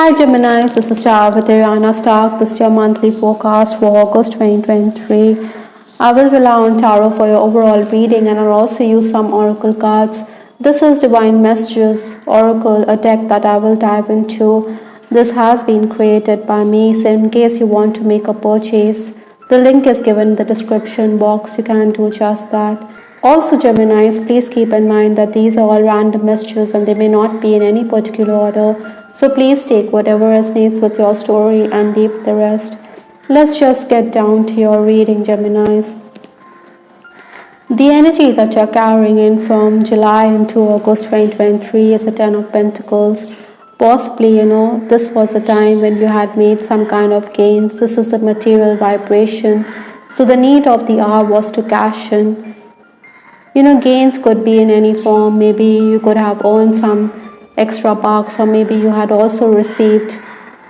Hi Geminis, this is Star with Ariana Stark. This is your monthly forecast for August 2023. I will rely on tarot for your overall reading and I'll also use some oracle cards. This is Divine Messages Oracle, a deck that I will dive into. This has been created by me, so in case you want to make a purchase, the link is given in the description box. You can do just that. Also Geminis, please keep in mind that these are all random messages and they may not be in any particular order. So please take whatever resonates with your story and leave the rest. Let's just get down to your reading, Geminis. The energy that you're carrying in from July into August 2023 is the Ten of Pentacles. Possibly, this was the time when you had made some kind of gains. This is the material vibration. So the need of the hour was to cash in. Gains could be in any form. Maybe you could have earned some extra bucks, or maybe you had also received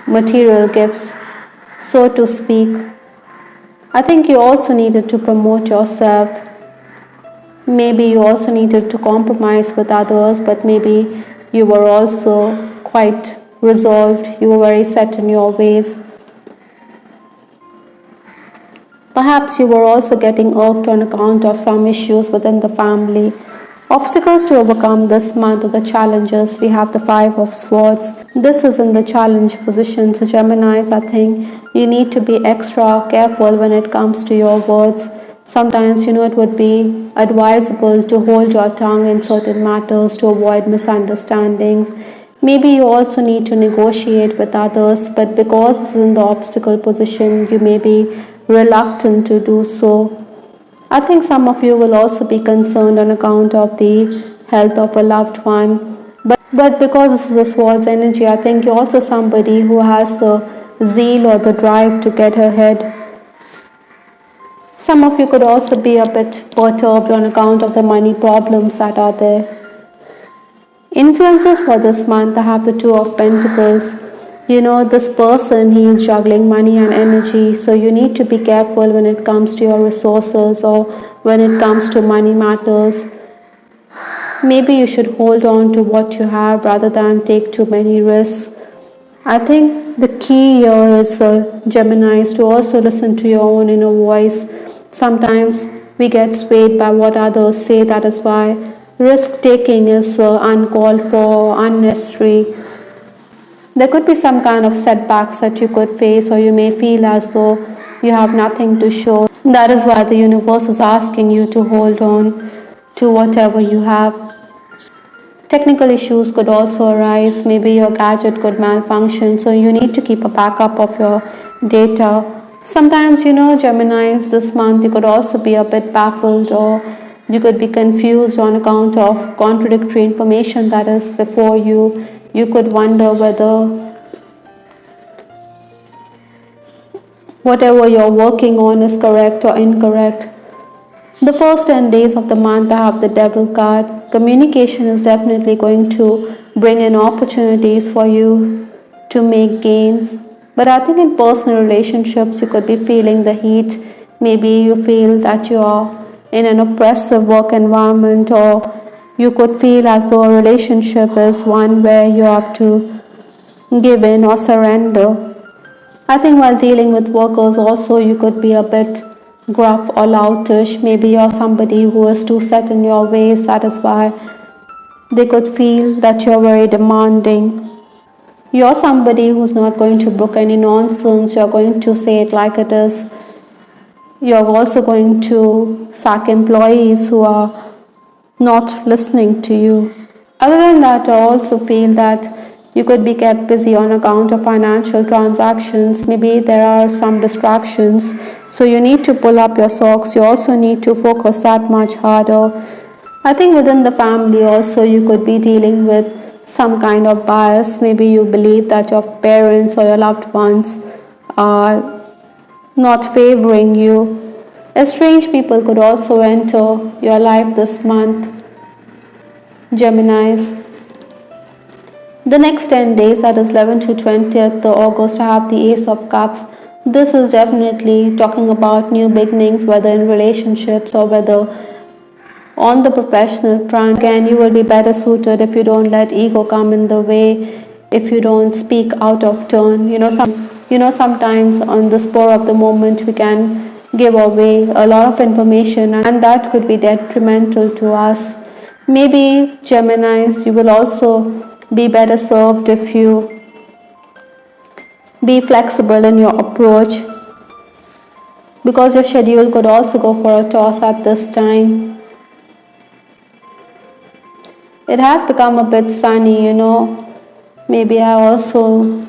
material gifts, so to speak. I think you also needed to promote yourself. Maybe you also needed to compromise with others, but maybe you were also quite resolved. You were very set in your ways. Perhaps you were also getting irked on account of some issues within the family. Obstacles to overcome this month, or the challenges, we have the Five of Swords. This is in the challenge position. So Geminis, I think you need to be extra careful when it comes to your words. Sometimes, it would be advisable to hold your tongue in certain matters to avoid misunderstandings. Maybe you also need to negotiate with others, but because this is in the obstacle position, you may be reluctant to do so. I think some of you will also be concerned on account of the health of a loved one. But because this is a Swords energy, I think you're also somebody who has the zeal or the drive to get ahead. Some of you could also be a bit perturbed on account of the money problems that are there. Influences for this month, I have the Two of Pentacles. This person, he is juggling money and energy, so you need to be careful when it comes to your resources or when it comes to money matters. Maybe you should hold on to what you have rather than take too many risks. I think the key here is, Gemini, is to also listen to your own inner voice. Sometimes we get swayed by what others say. That is why risk taking is uncalled for, unnecessary. There could be some kind of setbacks that you could face, or you may feel as though you have nothing to show. That is why the universe is asking you to hold on to whatever you have. Technical issues could also arise. Maybe your gadget could malfunction, so you need to keep a backup of your data. Sometimes, Geminis, this month you could also be a bit baffled, or you could be confused on account of contradictory information that is before you. You could wonder whether whatever you're working on is correct or incorrect. The first 10 days of the month, I have the Devil card. Communication is definitely going to bring in opportunities for you to make gains. But I think in personal relationships, you could be feeling the heat. Maybe you feel that you are in an oppressive work environment, or you could feel as though a relationship is one where you have to give in or surrender. I think while dealing with workers also, you could be a bit gruff or loutish. Maybe you're somebody who is too set in your ways. That is why they could feel that you're very demanding. You're somebody who's not going to brook any nonsense. You're going to say it like it is. You're also going to sack employees who are not listening to you. Other than that, I also feel that you could be kept busy on account of financial transactions. Maybe there are some distractions, so you need to pull up your socks. You also need to focus that much harder. I think within the family also, you could be dealing with some kind of bias. Maybe you believe that your parents or your loved ones are not favoring you. Strange people could also enter your life this month, Geminis. The next 10 days, that is 11 to 20th August, I have the Ace of Cups. This is definitely talking about new beginnings, whether in relationships or whether on the professional front. Again, you will be better suited if you don't let ego come in the way. if you don't speak out of turn. Sometimes on the spur of the moment we can give away a lot of information, and that could be detrimental to us. Maybe Geminis, you will also be better served if you be flexible in your approach, because your schedule could also go for a toss at this time. It has become a bit sunny, Maybe I also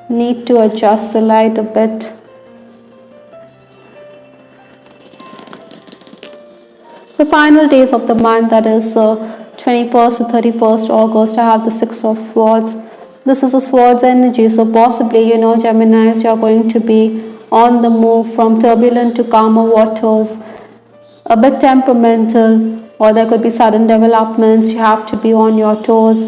need to adjust the light a bit. The final days of the month, that is 21st to 31st August, I have the Six of Swords. This is a Swords energy, so possibly, Geminis, you are going to be on the move from turbulent to calmer waters, a bit temperamental, or there could be sudden developments. You have to be on your toes.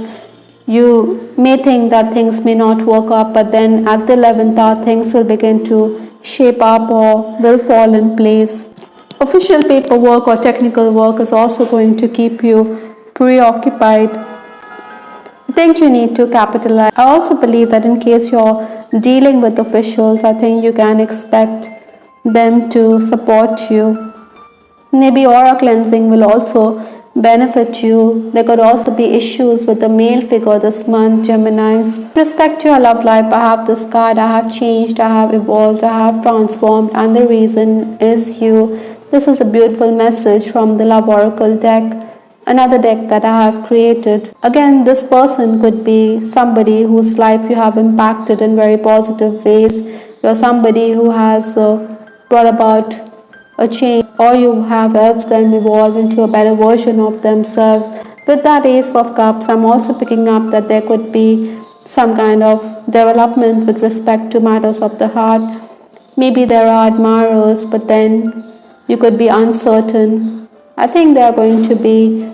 You may think that things may not work out, but then at the 11th hour, things will begin to shape up or will fall in place. Official paperwork or technical work is also going to keep you preoccupied. I think you need to capitalize. I also believe that in case you're dealing with officials, I think you can expect them to support you. Maybe aura cleansing will also benefit you. There could also be issues with the male figure this month, Geminis. With respect to your love life, I have this card. I have changed, I have evolved, I have transformed, and the reason is you. This is a beautiful message from the Love Oracle deck, another deck that I have created. Again, this person could be somebody whose life you have impacted in very positive ways. You're somebody who has brought about a change, or you have helped them evolve into a better version of themselves. With that Ace of Cups, I'm also picking up that there could be some kind of development with respect to matters of the heart. Maybe there are admirers, but then you could be uncertain. I think there are going to be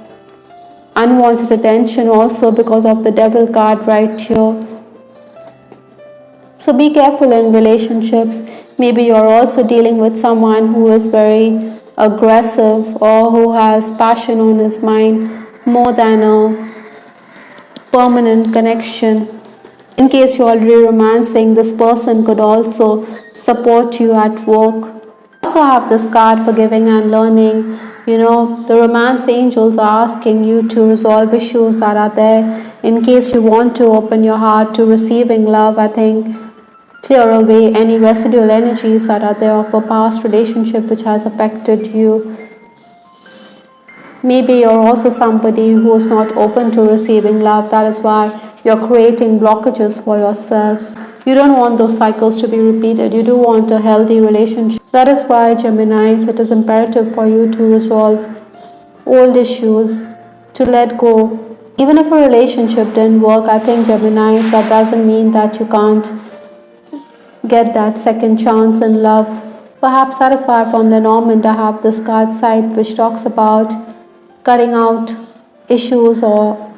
unwanted attention also because of the Devil card right here. So be careful in relationships. Maybe you're also dealing with someone who is very aggressive or who has passion on his mind more than a permanent connection. In case you're already romancing, this person could also support you at work. I also have this card, Forgiving and Learning. The romance angels are asking you to resolve issues that are there. In case you want to open your heart to receiving love, I think clear away any residual energies that are there of a past relationship which has affected you. Maybe you're also somebody who is not open to receiving love. That is why you're creating blockages for yourself. You don't want those cycles to be repeated. You do want a healthy relationship. That is why, Geminis, it is imperative for you to resolve old issues, to let go. Even if a relationship didn't work, I think, Geminis, that doesn't mean that you can't get that second chance in love. Perhaps that is why from Lenormand I have this card Scythe, which talks about cutting out issues or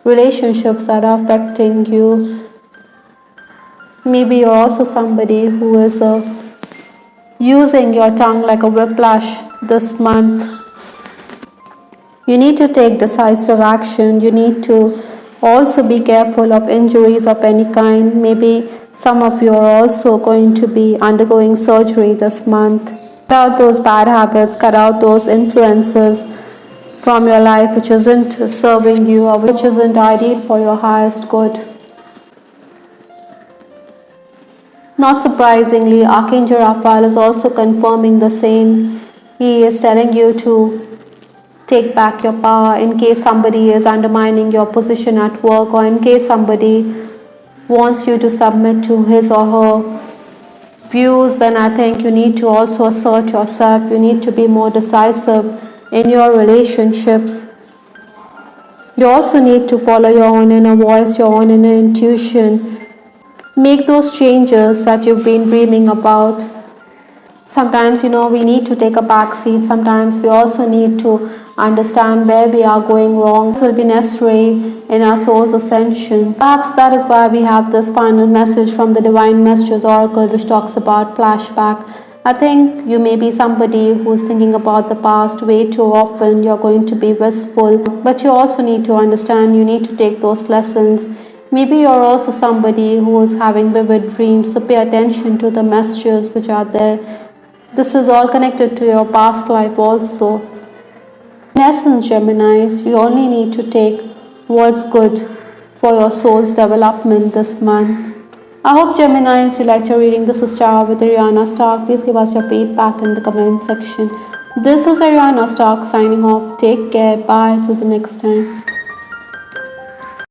relationships that are affecting you. Maybe you're also somebody who is using your tongue like a whiplash this month. You need to take decisive action. You need to also be careful of injuries of any kind. Maybe some of you are also going to be undergoing surgery this month. Cut out those bad habits, cut out those influences from your life which isn't serving you or which isn't ideal for your highest good. Not surprisingly, Archangel Raphael is also confirming the same. He is telling you to take back your power in case somebody is undermining your position at work, or in case somebody wants you to submit to his or her views. Then I think you need to also assert yourself. You need to be more decisive in your relationships. You also need to follow your own inner voice, your own inner intuition. Make those changes that you've been dreaming about. Sometimes, we need to take a back seat. Sometimes we also need to understand where we are going wrong. This will be necessary in our soul's ascension. Perhaps that is why we have this final message from the Divine Messages Oracle, which talks about flashback. I think you may be somebody who's thinking about the past way too often. You're going to be wistful, but you also need to understand you need to take those lessons. Maybe you're also somebody who is having vivid dreams, so pay attention to the messages which are there. This is all connected to your past life also. In essence, Geminis, you only need to take what's good for your soul's development this month. I hope Geminis you liked your reading. This is Star with Ariana Stark. Please give us your feedback in the comment section. This is Ariana Stark signing off. Take care. Bye. Till the next time.